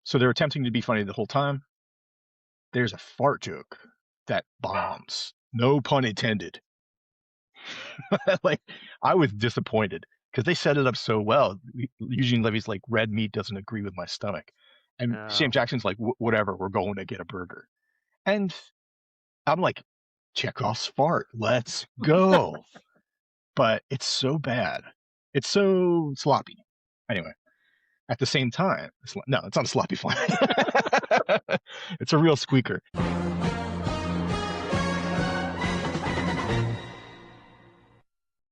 So they're attempting to be funny the whole time. There's a fart joke that bombs. No pun intended. Like, I was disappointed because they set it up so well. Eugene Levy's like, red meat doesn't agree with my stomach. And Sam Oh. Jackson's like, whatever, we're going to get a burger. And I'm like, Chekhov's fart, let's go. But it's so bad. It's so sloppy. Anyway, at the same time, no, it's not a sloppy fart. It's a real squeaker.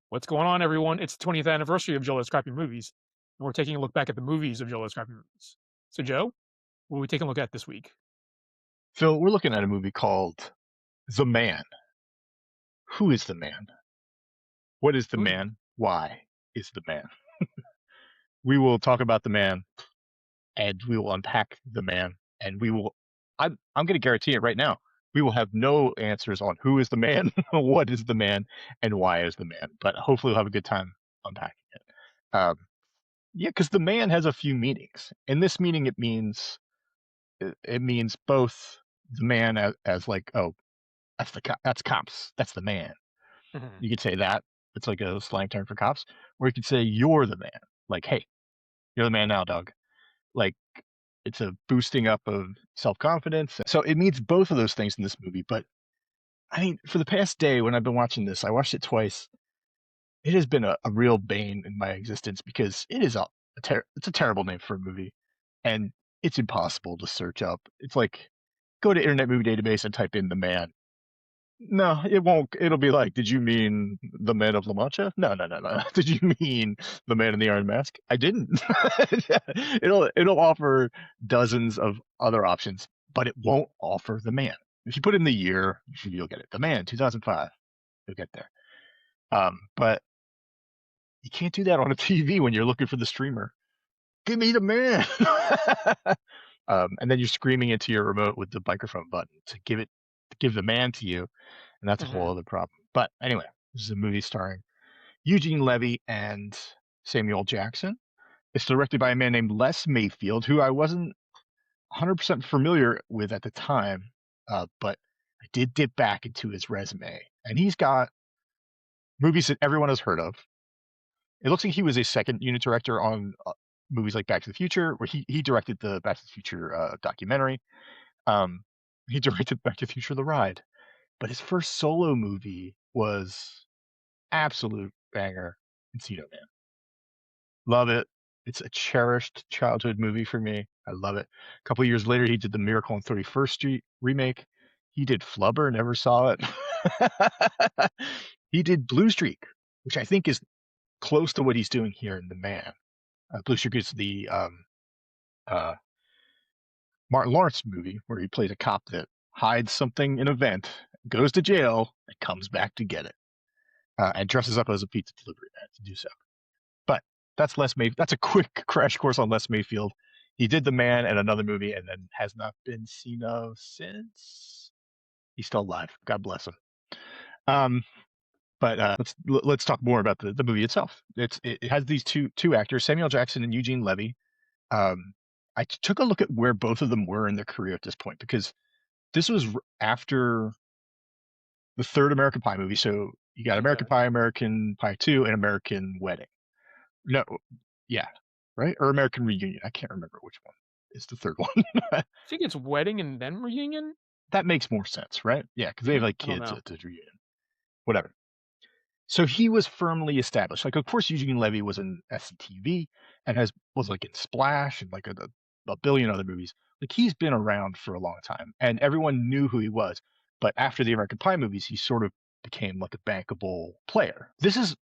What's going on, everyone? It's the 20th anniversary of JLCM Crappy Movies, and we're taking a look back at the movies of JLCM Crappy Movies. So, Joe, what are we taking a look at this week? Phil, we're looking at a movie called The Man. Who is the man? What is the Who is man? Why is the man? We will talk about the man, and we will unpack the man, and we will. I'm going to guarantee it right now. We will have no answers on who is the man, what is the man, and why is the man. But hopefully, we'll have a good time unpacking it. Um, yeah, because the man has a few meanings. In this meaning, it means both the man as like, oh, that's cops, that's the man. Mhm. You could say that. It's like a slang term for cops. Or you could say you're the man. Like, hey, you're the man now, dog. Like, it's a boosting up of self-confidence. So it means both of those things in this movie. But I mean, for the past day when I've been watching this, I watched it twice. It has been a real bane in my existence because it is it's a terrible name for a movie, and it's impossible to search up. It's like go to Internet Movie Database and type in the man. No, it won't. It'll be like, did you mean the Man of La Mancha? No, no, no, no. Did you mean the Man in the Iron Mask? I didn't. It'll offer dozens of other options, but it won't offer the man. If you put in the year, you'll get it. The Man, 2005. You'll get there. But you can't do that on a TV when you're looking for the streamer. Give me the man. And then you're screaming into your remote with the microphone button to give the man to you, and that's a whole Mhm. other problem. But anyway, this is a movie starring Eugene Levy and Samuel Jackson. It's directed by a man named Les Mayfield, who I wasn't 100% familiar with at the time, but I did dip back into his resume, and he's got movies that everyone has heard of. It looks like he was a second unit director on movies like Back to the Future, where he directed the Back to the Future documentary. Um, he directed Back to the Future: The Ride, but his first solo movie was absolute banger, Encino Man. Love it. It's a cherished childhood movie for me. I love it. A couple of years later, he did the Miracle on 31st Street remake. He did Flubber, never saw it. He did Blue Streak, which I think is close to what he's doing here in The Man. Blue Streak is the uh, Martin Lawrence movie where he plays a cop that hides something in a vent, goes to jail, and comes back to get it, and dresses up as a pizza delivery man to do so. But that's Les Mayfield. That's a quick crash course on Les Mayfield. He did The Man and another movie, and then has not been seen of since. He's still alive. God bless him. Um, but let's talk more about the movie itself. It has these two actors, Samuel Jackson and Eugene Levy. Um, I took a look at where both of them were in their career at this point because this was after the third American Pie movie. So you got Okay. American Pie 2, and American Wedding. No, yeah, right? Or American Reunion. I can't remember which one is the third one. I think it's Wedding and then Reunion? That makes more sense, right? Yeah, because they have like I don't kids know. at the reunion. Whatever. So he was firmly established. Like, of course, Eugene Levy was in SCTV and was like in Splash and like a billion other movies. Like he's been around for a long time, and everyone knew who he was. But after the American Pie movies, he sort of became like a bankable player. This is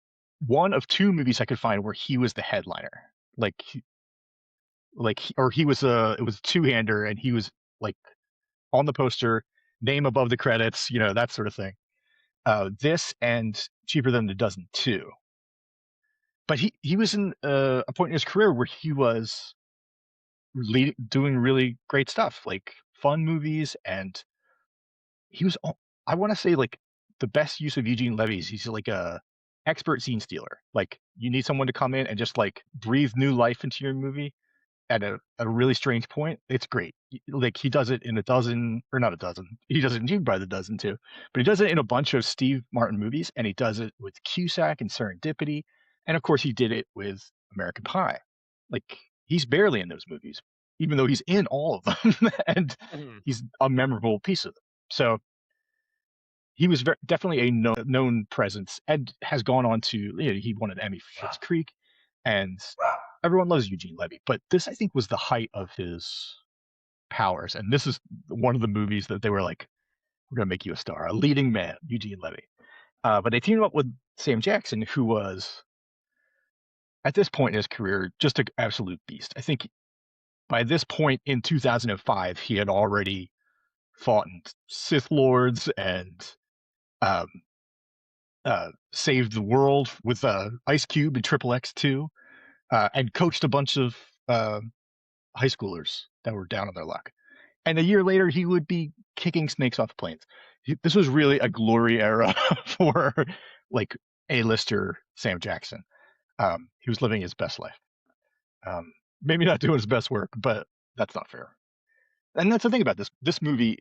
one of two movies I could find where he was the headliner. Like, he was it was a two-hander, and he was like on the poster, name above the credits, that sort of thing. This and Cheaper Than a Dozen too. But he was in a point in his career where he was doing really great stuff, like fun movies, and he was. I want to say like the best use of Eugene Levy is he's like a expert scene stealer. Like you need someone to come in and just like breathe new life into your movie, at a really strange point. It's great. Like he does it in a dozen, or not a dozen. He does it in by the dozen too, but he does it in a bunch of Steve Martin movies, and he does it with Cusack and Serendipity, and of course he did it with American Pie. Like he's barely in those movies, even though he's in all of them, and Mhm, he's a memorable piece of them. So he was definitely a known presence and has gone on to, he won an Emmy for Schitt's Creek, and everyone loves Eugene Levy. But this, I think, was the height of his powers, and this is one of the movies that they were like, "We're gonna make you a star, a leading man, Eugene Levy." But they teamed up with Sam Jackson, who was at this point in his career just an absolute beast. I think by this point in 2005, he had already fought Sith Lords and um, saved the world with Ice Cube and Triple X2, and coached a bunch of uh, high schoolers that were down on their luck. And a year later, he would be kicking snakes off planes. This was really a glory era for like A-lister Sam Jackson. He was living his best life. Um, Maybe not doing his best work, but that's not fair. And that's the thing about this movie.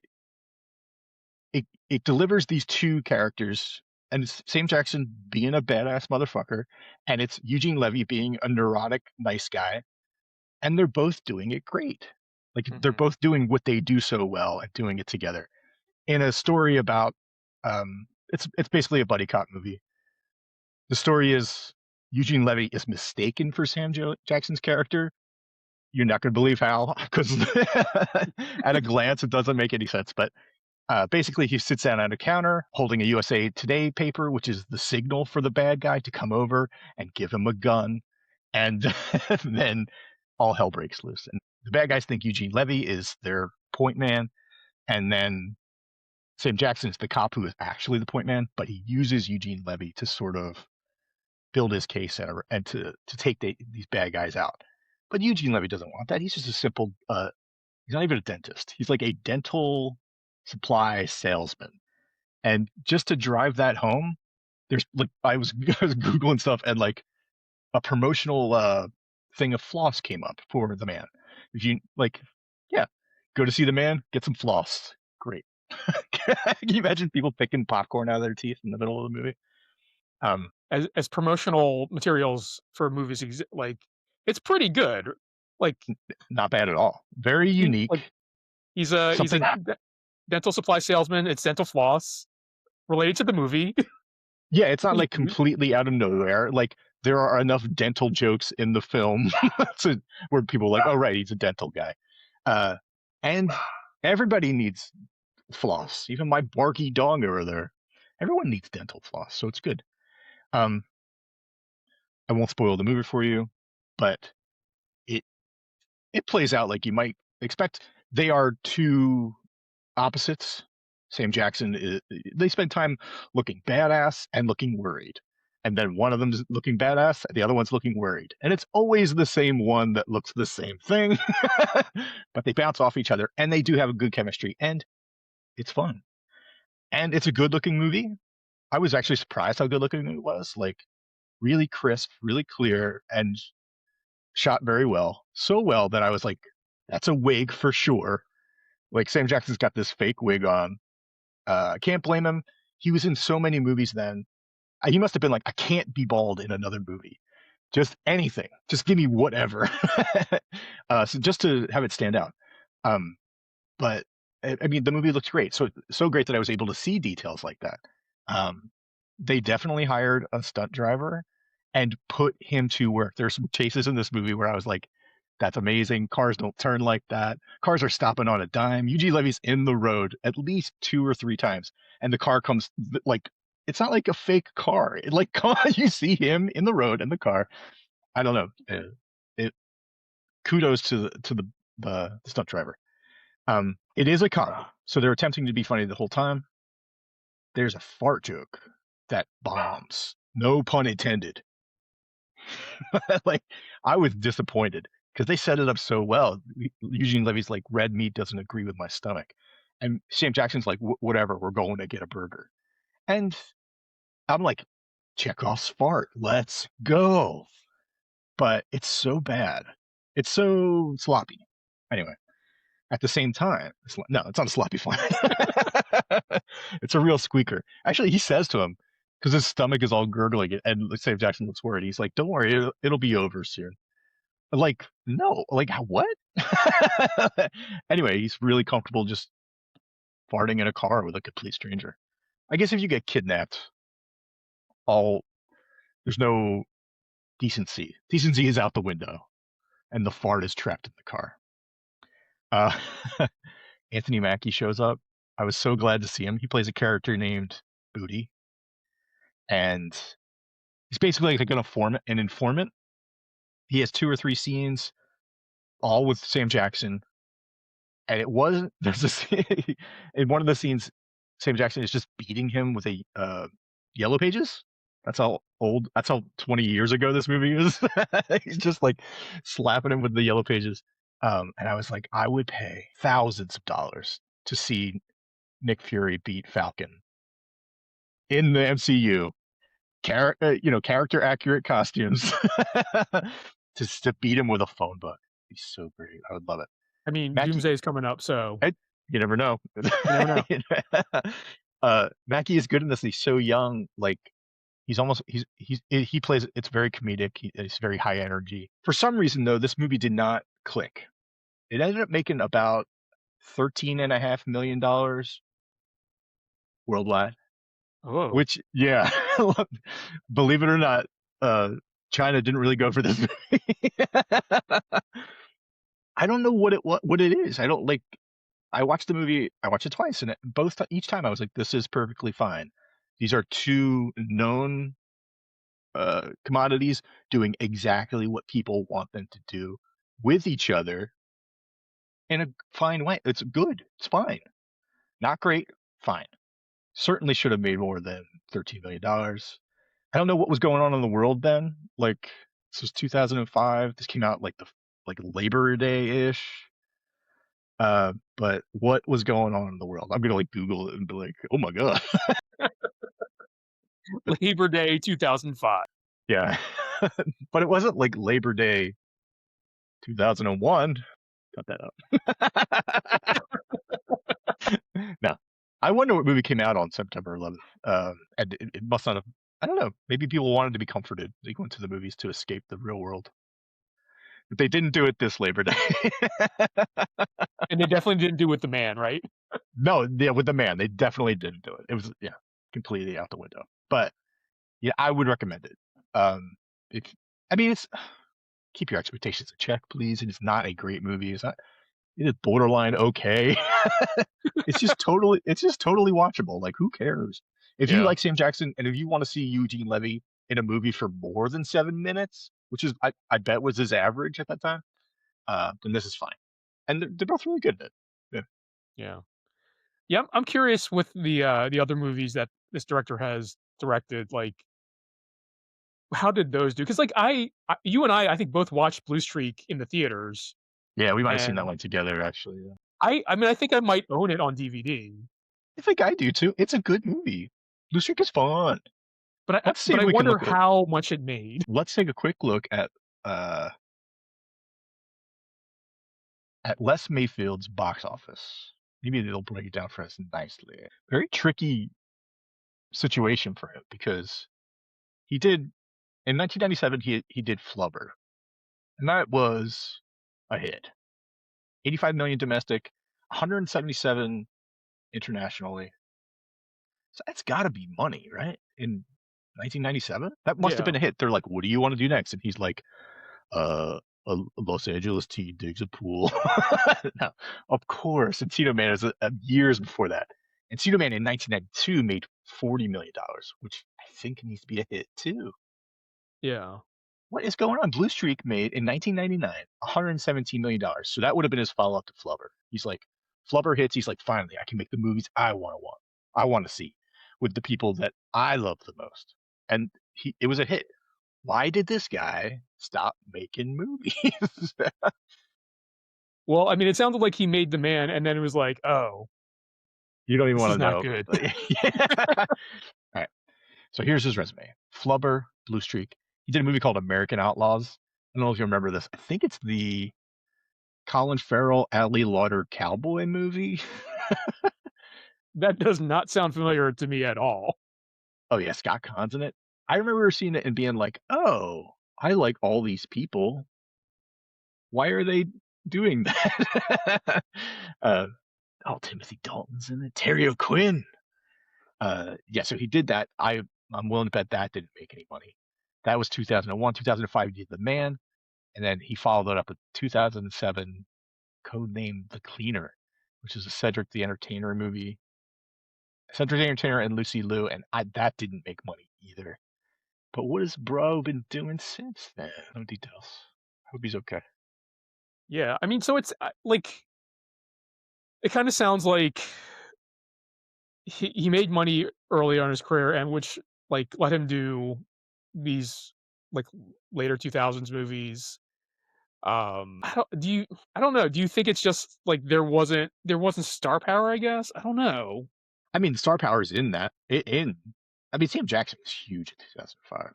It delivers these two characters, and it's Sam Jackson being a badass motherfucker, and it's Eugene Levy being a neurotic nice guy, and they're both doing it great. Like they're mhm, both doing what they do so well and doing it together in a story about it's basically a buddy cop movie. The story is Eugene Levy is mistaken for Jackson's character. You're not going to believe how, because at a glance it doesn't make any sense. But basically, he sits down at a counter holding a USA Today paper, which is the signal for the bad guy to come over and give him a gun, and then all hell breaks loose. And the bad guys think Eugene Levy is their point man, and then Sam Jackson's the cop who is actually the point man, but he uses Eugene Levy to sort of build his case and to take these bad guys out. But Eugene Levy doesn't want that. He's just a simple. He's not even a dentist. He's like a dental supply salesman. And just to drive that home, there's like I was googling stuff, and like a promotional thing of floss came up for the man. If you like, yeah, go to see the man, get some floss. Great. Can you imagine people picking popcorn out of their teeth in the middle of the movie? Um, as promotional materials for movies like, it's pretty good. Like, Not bad at all. Very like, unique. he's a Something. dental supply salesman, it's dental floss related to the movie. Yeah, it's not like completely out of nowhere. Like there are enough dental jokes in the film to, where people are like, "Oh, right, he's a dental guy," uh, and everybody needs floss. Even my barky dog over there. Everyone needs dental floss, so it's good. Um, I won't spoil the movie for you, but it it plays out like you might expect. They are two opposites. Sam Jackson they spend time looking badass and looking worried. And then one of them's looking badass, the other one's looking worried. And it's always the same one that looks the same thing. But they bounce off each other, and they do have a good chemistry, and it's fun. And it's a good looking movie. I was actually surprised how good looking it was. Like really crisp, really clear, and shot very well. So well that I was like, that's a wig for sure. Like Sam Jackson's got this fake wig on. I can't blame him. He was in so many movies then. He must have been like, I can't be bald in another movie. Just anything. Just give me whatever. So just to have it stand out. Um, but I mean, the movie looks great. So great that I was able to see details like that. Um, they definitely hired a stunt driver and put him to work. There's some chases in this movie where I was like, that's amazing. Cars don't turn like that. Cars are stopping on a dime. Eugene Levy's in the road at least two or three times, and the car comes like it's not like a fake car. It like you see him in the road in the car. I don't know. It kudos to the stunt driver. It is a comedy, so they're attempting to be funny the whole time. There's a fart joke that bombs. No pun intended. Like I was disappointed because they set it up so well. Eugene Levy's like, red meat doesn't agree with my stomach, and Sam Jackson's like, whatever, we're going to get a burger, and I'm like, Chekhov's fart, let's go. But it's so bad. It's so sloppy. Anyway, at the same time, no, it's not a sloppy flying. It's a real squeaker. Actually, he says to him, because his stomach is all gurgling, and let's say if Jackson looks worried, he's like, "Don't worry, it'll be over soon." Like, no, like what? Anyway, he's really comfortable just farting in a car with a complete stranger. I guess if you get kidnapped, all there's no decency. Decency is out the window, and the fart is trapped in the car. Uh, Anthony Mackie shows up. I was so glad to see him. He plays a character named Booty, and he's basically like an informant. He has 2 or 3 scenes, all with Sam Jackson, and it wasn't. There's this in one of the scenes, Sam Jackson is just beating him with a Yellow Pages. That's how old. That's how 20 years ago this movie is. He's just like slapping him with the Yellow Pages. And I was like, I would pay thousands of dollars to see Nick Fury beat Falcon in the MCU. Character accurate costumes to beat him with a phone book. It'd be so great. I would love it. I mean, Mackie, Doomsday is coming up, so you never know. you never know. Mackie is good in this. He's so young. Like he's almost he plays. It's very comedic. It's very high energy. For some reason, though, this movie did not click. It ended up making about $13.5 million worldwide. Oh, Which, yeah, believe it or not, China didn't really go for this movie. I don't know what it is. I don't like. I watched the movie. I watched it twice, and each time I was like, "This is perfectly fine." These are two known commodities doing exactly what people want them to do with each other in a fine way. It's good. It's fine. Not great. Fine. Certainly should have made more than $13 million. I don't know what was going on in the world then. Like this was 2005. This came out like Labor Day ish. But what was going on in the world? I'm gonna like Google it and be like, oh my god. Labor Day 2005. Yeah. But it wasn't like Labor Day 2001. Cut that up. No. I wonder what movie came out on September 11th. And it must not have. I don't know. Maybe people wanted to be comforted. They went to the movies to escape the real world. But they didn't do it this Labor Day. And they definitely didn't do with the man, right? No, yeah, with the man, they definitely didn't do it. It was completely out the window. But yeah, I would recommend it. If I mean, it's keep your expectations in check, please. It is not a great movie. It is borderline okay. It's just totally watchable. Like, who cares? If you Yeah. like Sam Jackson and if you want to see Eugene Levy in a movie for more than 7 minutes, which is I bet was his average at that time, then this is fine. And they're both really good at it. Yeah. Yeah. Yeah, I'm curious with the other movies that this director has directed, like, how did those do? Because like, you and I think, both watched Blue Streak in the theaters, Yeah, we might have seen that and one together actually. Yeah. I mean, I think I might own it on DVD, I think I do too. It's a good movie. Blue Streak is fun. Let's see but if I we can wonder look at. how much it made. Let's take a quick look uh at Les Mayfield's box office. Maybe they'll break it down for us nicely. Very tricky situation for him because he did in 1997 he did Flubber, and that was a hit. 85 million domestic, 177 internationally. So that's got to be money, right? In 1997, that must have Yeah, been a hit. They're like, "What do you want to do next?" And he's like, a Los Angeles teen digs a pool." Now, of course, Encino Man is years before that. Encino Man in 1992 made $40 million, which I think needs to be a hit too. yeah, What is going on? Blue Streak made in 1999 $117 million, so that would have been his follow up to Flubber. He's like, Flubber hits. He's like, finally, I can make the movies I want to see with the people that I love the most, and it was a hit. Why did this guy stop making movies? well, I mean, it sounded like he made The Man, and then it was like, "Oh, You don't even this want is to not know. good." All right. So here's his resume: Flubber, Blue Streak. He did a movie called American Outlaws. I don't know if you remember this. I think it's the Colin Farrell, Ali Lauder cowboy movie. That does not sound familiar to me at all. Oh yeah, Scott Con's in it. I remember seeing it and being like, "Oh, I like all these people. Why are they doing that?" uh, oh, Timothy Dalton's in it. Terry O'Quinn. Yeah, so he did that. I'm willing to bet that didn't make any money. That was 2001. 2005, he did The Man, and then he followed it up with 2007, codenamed The Cleaner, which is a Cedric the Entertainer movie. Cedric the Entertainer and Lucy Liu, and that didn't make money either. But what has bro been doing since then? No details. Hope he's okay. Yeah, I mean, so it's like it kind of sounds like he made money early on in his career, and which like let him do these like later 2000s movies. I don't know. Do you think it's just like there wasn't star power? I guess I don't know. I mean, star power's in that. I mean, Sam Jackson was huge in 2005.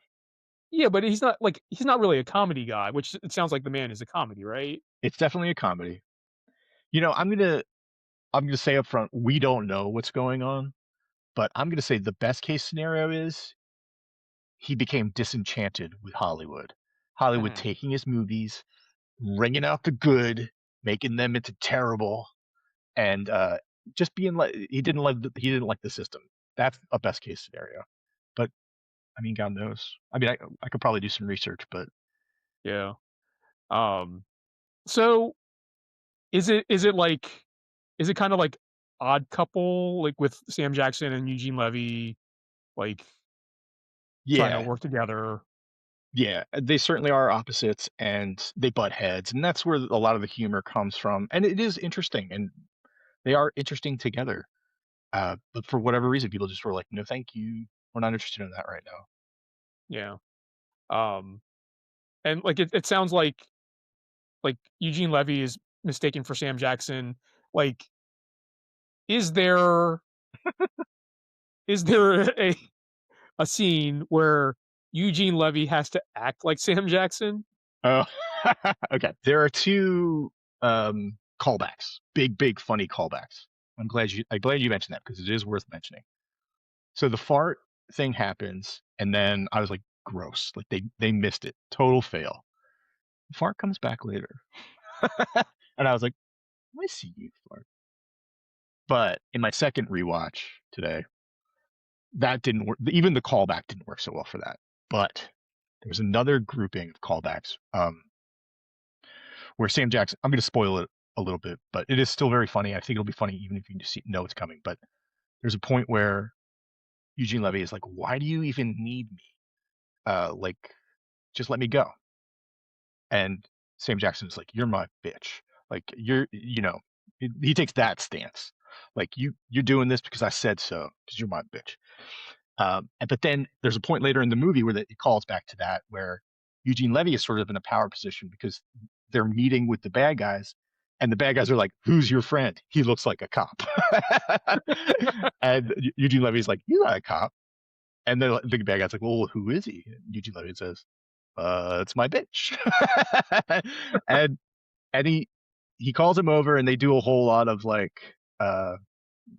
Yeah, but he's not really a comedy guy, which it sounds like The Man is a comedy, right? It's definitely a comedy. You know, I'm gonna say up front, we don't know what's going on, but I'm gonna say the best case scenario is he became disenchanted with Hollywood. Hollywood Mhm. taking his movies, wringing out the good, making them into terrible, and just being like he didn't like the system. That's a best case scenario. But I mean, God knows. I mean, I could probably do some research, but Yeah. Um. So is it kind of like Odd Couple, like with Sam Jackson and Eugene Levy, like trying to yeah, work together? yeah, they certainly are opposites, and they butt heads, and that's where a lot of the humor comes from. And it is interesting, and they are interesting together. But for whatever reason, people just were like, "No, thank you. We're not interested in that right now." Yeah. Um. And like it sounds like Eugene Levy is mistaken for Sam Jackson. Like, is there a scene where Eugene Levy has to act like Sam Jackson? Oh, okay. There are two callbacks, big funny callbacks. I'm glad you mentioned that because it is worth mentioning. So the fart thing happens, and then I was like, gross. Like they missed it. Total fail. The fart comes back later, and I was like, I see you fart. But in my second rewatch today, that didn't work. Even the callback didn't work so well for that. But there was another grouping of callbacks where Sam Jackson. I'm going to spoil it a little bit, but it is still very funny. I think it'll be funny even if you just know it's coming. But there's a point where Eugene Levy is like, "Why do you even need me? Like, just let me go." And Sam Jackson is like, "You're my bitch. Like, he takes that stance. Like, you're doing this because I said so, because you're my bitch." But then there's a point later in the movie where it calls back to that, where Eugene Levy is sort of in a power position because they're meeting with the bad guys, and the bad guys are like, "Who's your friend? He looks like a cop." And Eugene Levy's like, "He's not a cop." And the bad guy's like, "Well, who is he?" And Eugene Levy says, "It's my bitch." and and he calls him over, and they do a whole lot of like,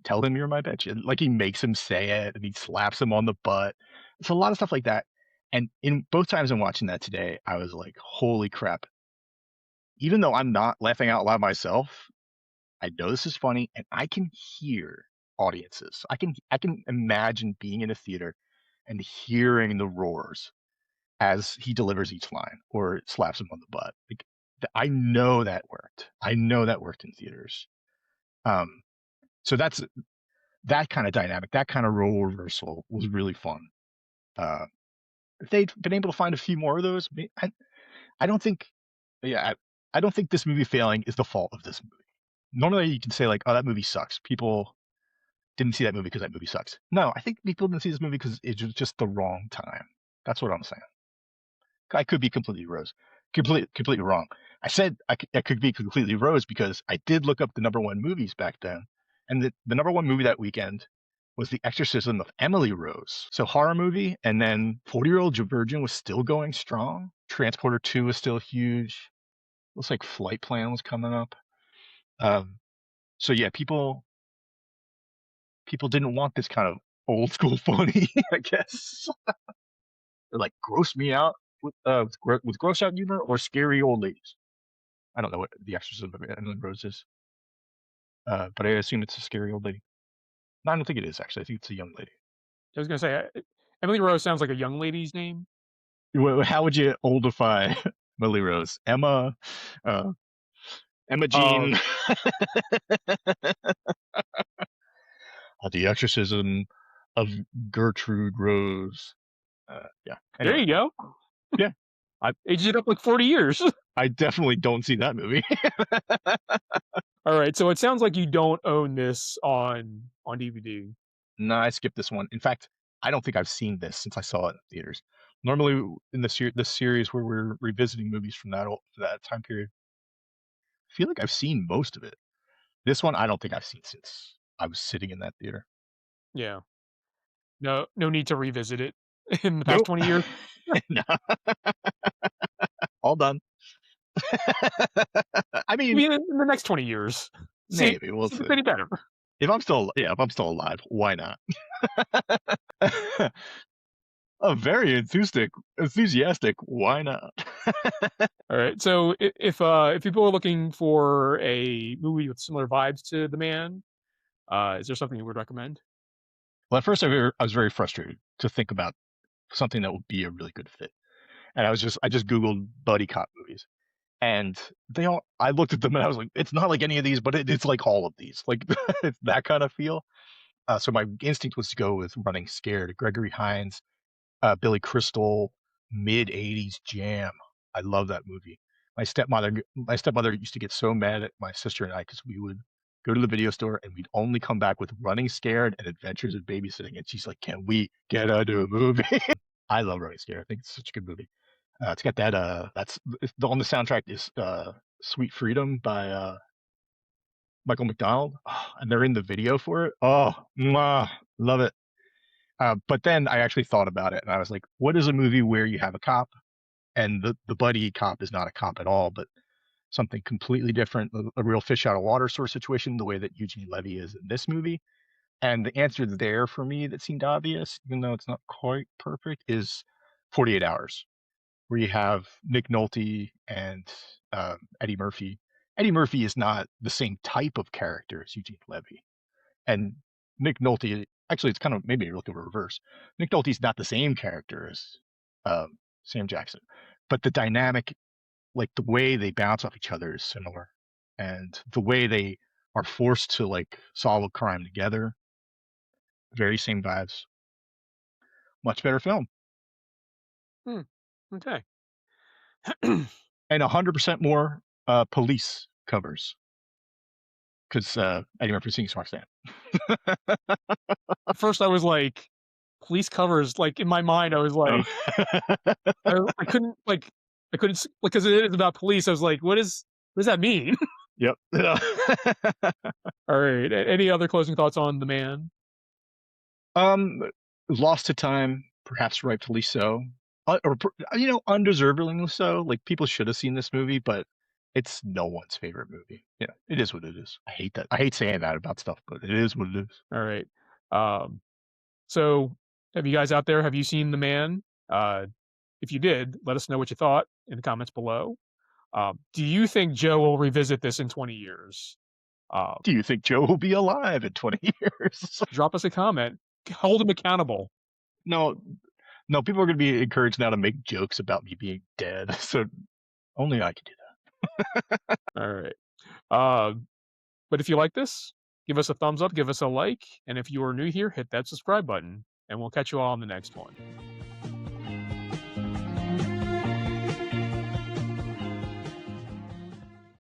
tell him you're my bitch. And like he makes him say it and he slaps him on the butt. It's a lot of stuff like that. And in both times I'm watching that today, I was like, holy crap. Even though I'm not laughing out loud myself, I know this is funny and I can hear audiences. I can imagine being in a theater and hearing the roars as he delivers each line or slaps him on the butt. Like I know that worked. I know that worked in theaters. Um, so that kind of dynamic, that kind of role reversal was really fun. Uh, if they'd been able to find a few more of those, I don't think, yeah, I don't think this movie failing is the fault of this movie. Normally, you can say like, "Oh, that movie sucks." People didn't see that movie because that movie sucks. No, I think people didn't see this movie because it was just the wrong time. That's what I'm saying. I could be completely wrong. I said I could be completely rose because I did look up the number one movies back then, and the number one movie that weekend was The Exorcism of Emily Rose. So horror movie, and then 40-Year-Old Virgin was still going strong. Transporter 2 was still huge. Looks like Flight Plan was coming up. Um, so yeah, people didn't want this kind of old school funny, I guess. They're like gross me out with gross out humor or scary old ladies. I don't know what The Exorcism of Emily Rose is, but I assume it's a scary old lady. No, I don't think it is actually. I think it's a young lady. I was gonna say, Emily Rose sounds like a young lady's name. How would you oldify Emily Rose? Uh, Emma Uh, Jean, The Exorcism of Gertrude Rose. Yeah. there Anyway, you go. yeah, I Aged it up like 40 years. I definitely don't see that movie. Alright, so it sounds like you don't own this on DVD. No, I skipped this one. In fact, I don't think I've seen this since I saw it in theaters. Normally, in this series where we're revisiting movies from that time period, I feel like I've seen most of it. This one, I don't think I've seen since I was sitting in that theater. Yeah. No need to revisit it in the past Nope. 20 years. No, all done. I I mean, mean, in the next 20 years. See maybe we'll see if see. it's any better. If I'm still alive, why not? A very enthusiastic. Why not? Alright, so if people are looking for a movie with similar vibes to The Man, is there something you would recommend? Well, at first I was very frustrated to think about something that would be a really good fit, and I just googled buddy cop movies, and I looked at them and I was like, it's not like any of these, but it's like all of these, like it's that kind of feel. So my instinct was to go with Running Scared, Gregory Hines, Billy Crystal, mid '80s jam. I love that movie. My stepmother used to get so mad at my sister and I because we would go to the video store and we'd only come back with Running Scared and Adventures in Babysitting, and she's like, "Can we get a new movie?" I love Running Scared. I think it's such a good movie. It's got that. On the soundtrack is "Sweet Freedom" by Michael McDonald, and they're in the video for it. Oh, mwah, love it. But then I actually thought about it, and I was like, what is a movie where you have a cop, and the buddy cop is not a cop at all, but something completely different, a real fish out of water sort of situation, the way that Eugene Levy is in this movie. And the answer there for me that seemed obvious, even though it's not quite perfect, is 48 Hours, where you have Nick Nolte and Eddie Murphy. Eddie Murphy is not the same type of character as Eugene Levy. And Nick Nolte, actually, it's kind of maybe a little reverse. Nick Nolte's not the same character as Sam Jackson, but the dynamic, like the way they bounce off each other, is similar, and the way they are forced to like solve a crime together, very same vibes. Much better film, Hmm, okay. and 100% more police covers because Eddie Murphy's singing "Smart Stan." At first I was like, police covers, like, in my mind, I was Oh, like, I couldn't, like, I couldn't s like, 'cause it is about police, I was like, what does that mean?" yep. Alright, any other closing thoughts on The Man? Um, lost to time, perhaps rightfully so, undeservingly so. Like people should have seen this movie, but it's no one's favorite movie. Yeah, it is what it is. I hate that. I hate saying that about stuff, but it is what it is. Alright, um, so, have you guys out there, have you seen The Man? Uh, if you did, let us know what you thought in the comments below. Do you think Joe will revisit this in 20 years? Um, Do you think Joe will be alive in 20 years? Drop us a comment. Hold him accountable. No, no. People are going to be encouraged now to make jokes about me being dead. So only I can do Alright. Um, but if you like this, give us a thumbs up, give us a like, and if you are new here, hit that subscribe button, and we'll catch you all on the next one.